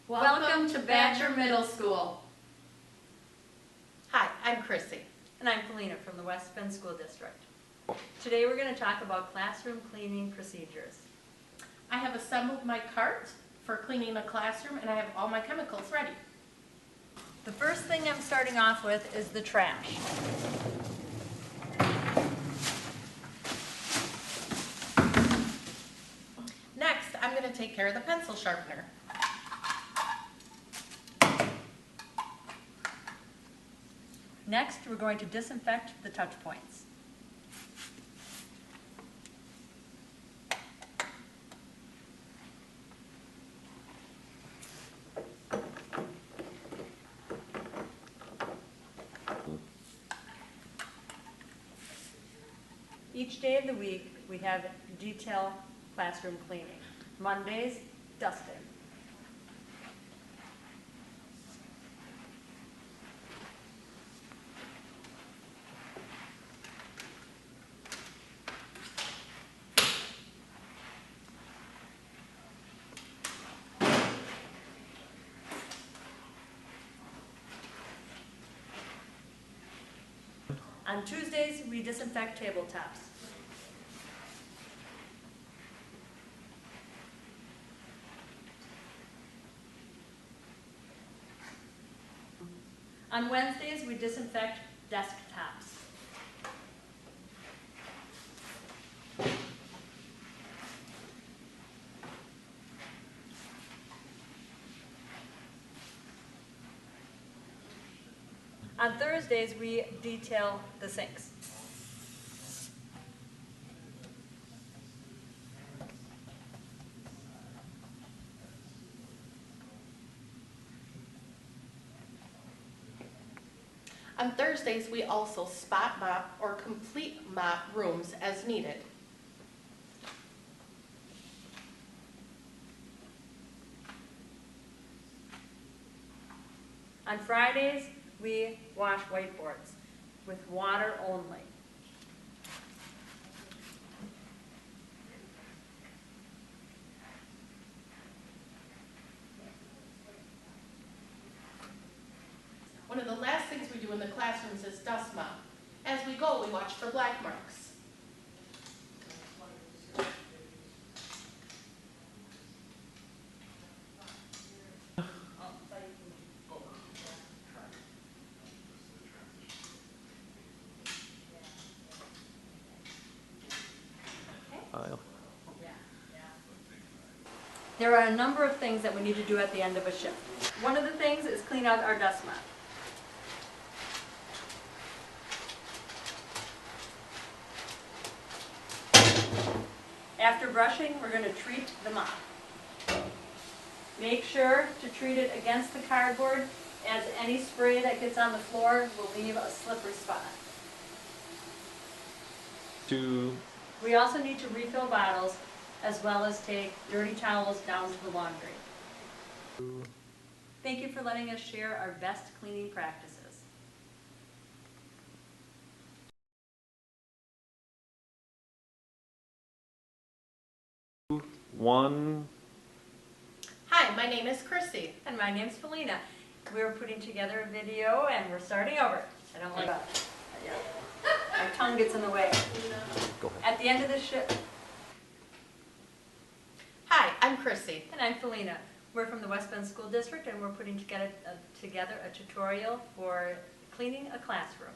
Welcome to Badger Middle School. Hi, I'm Chrissy. And I'm Felina from the West Bend School District. Today we're going to talk about classroom cleaning procedures. I have assembled my cart for cleaning a classroom and I have all my chemicals ready. The first thing I'm starting off with is the trash. Next, I'm going to take care of the pencil sharpener. Next, we're going to disinfect the touch points. Each day of the week, we have detail classroom cleaning. Mondays, dusting. On Tuesdays, we disinfect tabletops. On Wednesdays, we disinfect desktops. On Thursdays, we detail the sinks. On Thursdays, we also spot mop or complete mop rooms as needed. On Fridays, we wash whiteboards with water only. One of the last things we do in the classrooms is dust mop. As we go, we watch for black marks. There are a number of things that we need to do at the end of a shift. One of the things is clean out our dust mop. After brushing, we're going to treat the mop. Make sure to treat it against the cardboard, as any spray that gets on the floor will leave a slippery spot. We also need to refill bottles, as well as take dirty towels down to the laundry. Thank you for letting us share our best cleaning practices. One. Hi, my name is Chrissy. And my name's Felina. We're putting together a video and we're starting over. I don't like that. Yeah. My tongue gets in the way. Go ahead. At the end of the shift. Hi, I'm Chrissy. And I'm Felina. We're from the West Bend School District and we're putting together a tutorial for cleaning a classroom.